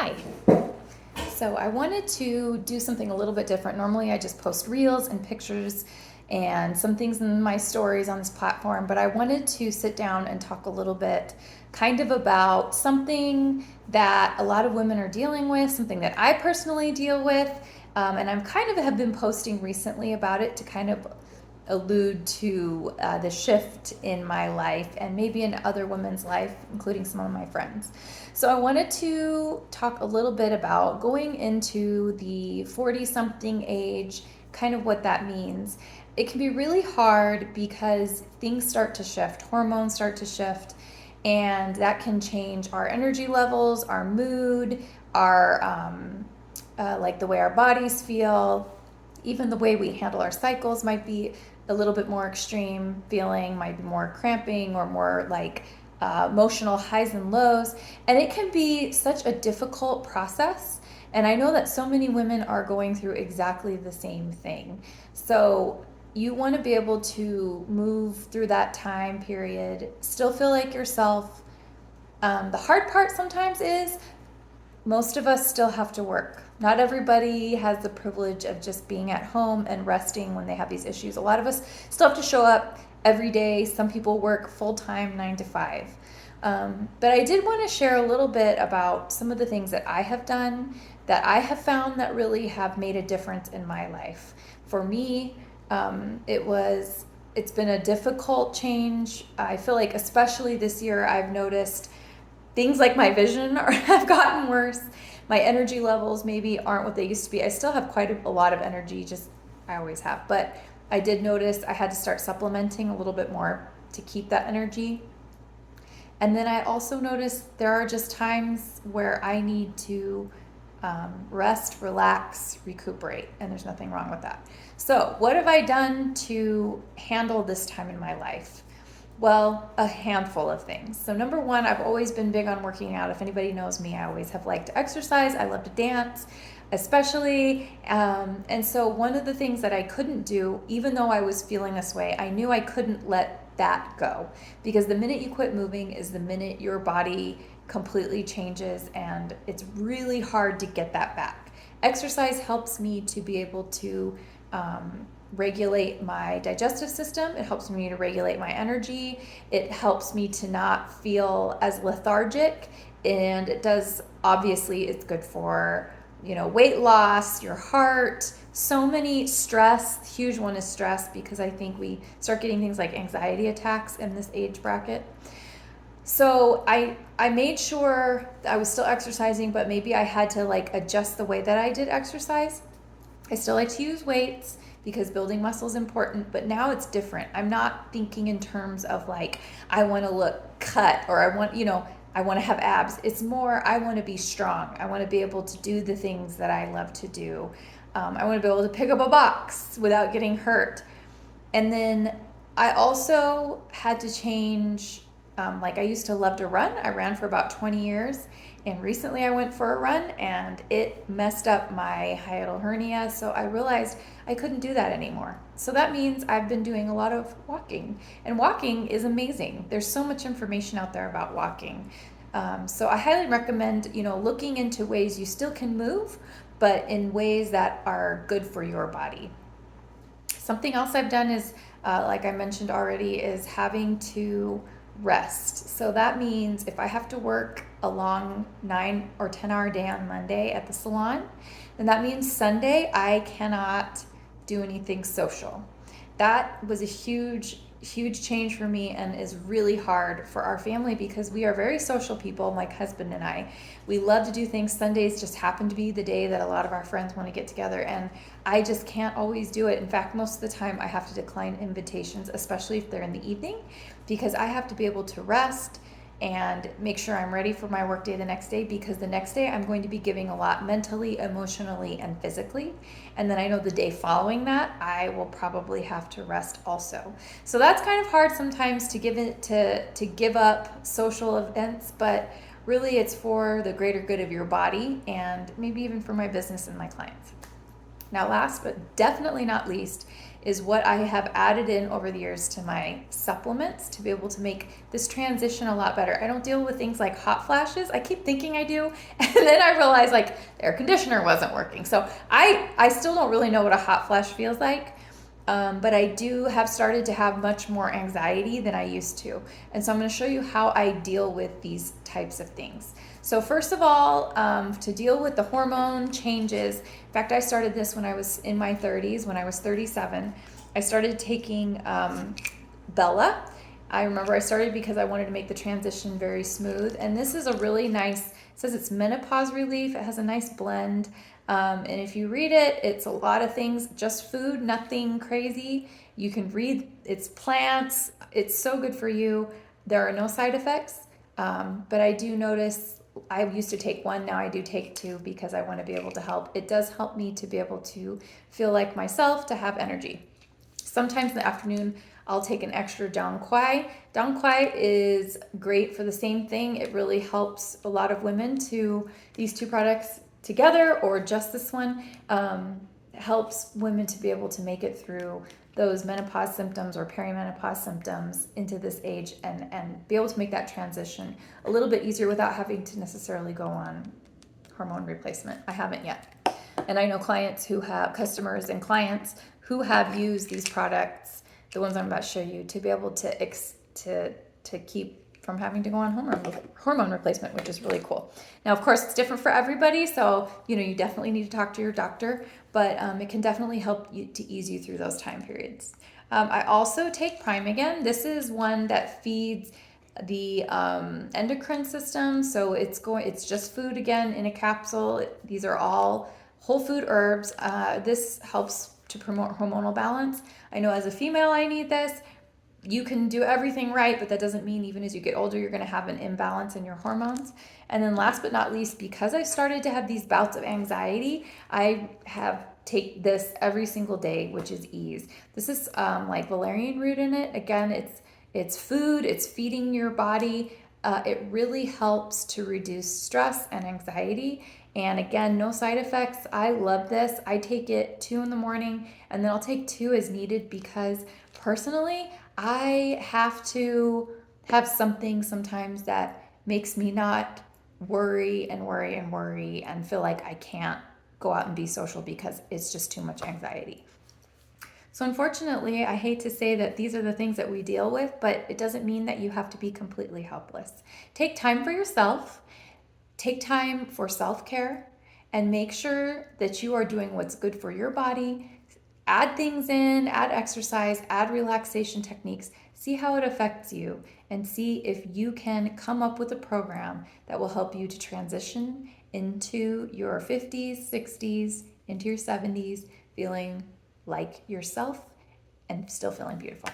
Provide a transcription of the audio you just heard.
Hi. So I wanted to do something a little bit different. Normally I just post reels and pictures and some things in my stories on this platform, but I wanted to sit down and talk a little bit kind of about something that a lot of women are dealing with, something that I personally deal with, and I'm kind of have been posting recently about it to kind of allude to the shift in my life and maybe in other women's life, including some of my friends. So I wanted to talk a little bit about going into the 40 something age, kind of what that means. It can be really hard because things start to shift, hormones start to shift, and that can change our energy levels, our mood, our like the way our bodies feel, even the way we handle our cycles might be a little bit more extreme feeling, might be more cramping or more like emotional highs and lows. And it can be such a difficult process. And I know that so many women are going through exactly the same thing. So you want to be able to move through that time period, still feel like yourself. The hard part sometimes is most of us still have to work. Not everybody has the privilege of just being at home and resting when they have these issues. A lot of us still have to show up every day. Some people work full time, 9 to 5. But I did want to share a little bit about some of the things that I have done that I have found that really have made a difference in my life. For me, it's been a difficult change. I feel like especially this year I've noticed things like my vision have gotten worse. My energy levels maybe aren't what they used to be. I still have quite a lot of energy, just I always have. But I did notice I had to start supplementing a little bit more to keep that energy. And then I also noticed there are just times where I need to rest, relax, recuperate, and there's nothing wrong with that. So, what have I done to handle this time in my life? Well, a handful of things. So number one, I've always been big on working out. If anybody knows me, I always have liked to exercise. I love to dance, especially. And so one of the things that I couldn't do, even though I was feeling this way, I knew I couldn't let that go. Because the minute you quit moving is the minute your body completely changes, and it's really hard to get that back. Exercise helps me to be able to regulate my digestive system. It helps me to regulate my energy. It helps me to not feel as lethargic. And it does, obviously, it's good for, weight loss, your heart, so many stress. Huge one is stress, because I think we start getting things like anxiety attacks in this age bracket. So I made sure I was still exercising, but maybe I had to adjust the way that I did exercise. I still like to use weights because building muscle is important, but now it's different. I'm not thinking in terms of I want to look cut, or I want to have abs. It's more, I want to be strong. I want to be able to do the things that I love to do. I want to be able to pick up a box without getting hurt. And then I also had to change, I used to love to run. I ran for about 20 years. And recently I went for a run and it messed up my hiatal hernia. So I realized I couldn't do that anymore. So that means I've been doing a lot of walking. And walking is amazing. There's so much information out there about walking. So I highly recommend, looking into ways you still can move, but in ways that are good for your body. Something else I've done is, like I mentioned already, is having to rest. So that means if I have to work a long 9 or 10-hour day on Monday at the salon, then that means Sunday I cannot do anything social. That was a huge change for me, and is really hard for our family because we are very social people, my husband and I. We love to do things. Sundays just happen to be the day that a lot of our friends want to get together, and I just can't always do it. In fact, most of the time I have to decline invitations, especially if they're in the evening, because I have to be able to rest and make sure I'm ready for my work day the next day, because the next day I'm going to be giving a lot mentally, emotionally, and physically. And then I know the day following that, I will probably have to rest also. So that's kind of hard sometimes to give up social events, but really it's for the greater good of your body, and maybe even for my business and my clients. Now, last but definitely not least is what I have added in over the years to my supplements to be able to make this transition a lot better. I don't deal with things like hot flashes. I keep thinking I do, and then I realize like the air conditioner wasn't working. So I still don't really know what a hot flash feels like. But I do have started to have much more anxiety than I used to. And so I'm going to show you how I deal with these types of things. So first of all, to deal with the hormone changes, in fact, I started this when I was in my 30s, when I was 37. I started taking Bella. I remember I started because I wanted to make the transition very smooth. And this is a really nice, it says it's menopause relief. It has a nice blend. And if you read it, it's a lot of things, just food, nothing crazy. You can read, it's plants. It's so good for you. There are no side effects. But I do notice I used to take one, now I do take two because I want to be able to help. It does help me to be able to feel like myself, to have energy. Sometimes in the afternoon, I'll take an extra Dong Quai. Dong Quai is great for the same thing. It really helps a lot of women to, these two products together or just this one, helps women to be able to make it through those menopause symptoms or perimenopause symptoms into this age and be able to make that transition a little bit easier without having to necessarily go on hormone replacement. I haven't yet. And I know clients who have, customers and clients who have used these products, the ones I'm about to show you, to be able to keep from having to go on hormone replacement, which is really cool. Now, of course, it's different for everybody, so you definitely need to talk to your doctor, but it can definitely help you to ease you through those time periods. I also take Prime Again. This is one that feeds the endocrine system, so it's just food again in a capsule. These are all whole food herbs. This helps to promote hormonal balance. I know as a female I need this. You can do everything right, but that doesn't mean even as you get older, you're going to have an imbalance in your hormones. And then last but not least, because I started to have these bouts of anxiety, I have take this every single day, which is Ease. This is like valerian root in it. Again, it's food, it's feeding your body. It really helps to reduce stress and anxiety. And again, no side effects. I love this. I take it 2 in the morning and then I'll take 2 as needed because personally, I have to have something sometimes that makes me not worry and feel like I can't go out and be social because it's just too much anxiety. So unfortunately, I hate to say that these are the things that we deal with, but it doesn't mean that you have to be completely helpless. Take time for yourself, take time for self-care, and make sure that you are doing what's good for your body. Add things in, add exercise, add relaxation techniques, see how it affects you, and see if you can come up with a program that will help you to transition into your 50s, 60s, into your 70s, feeling like yourself and still feeling beautiful.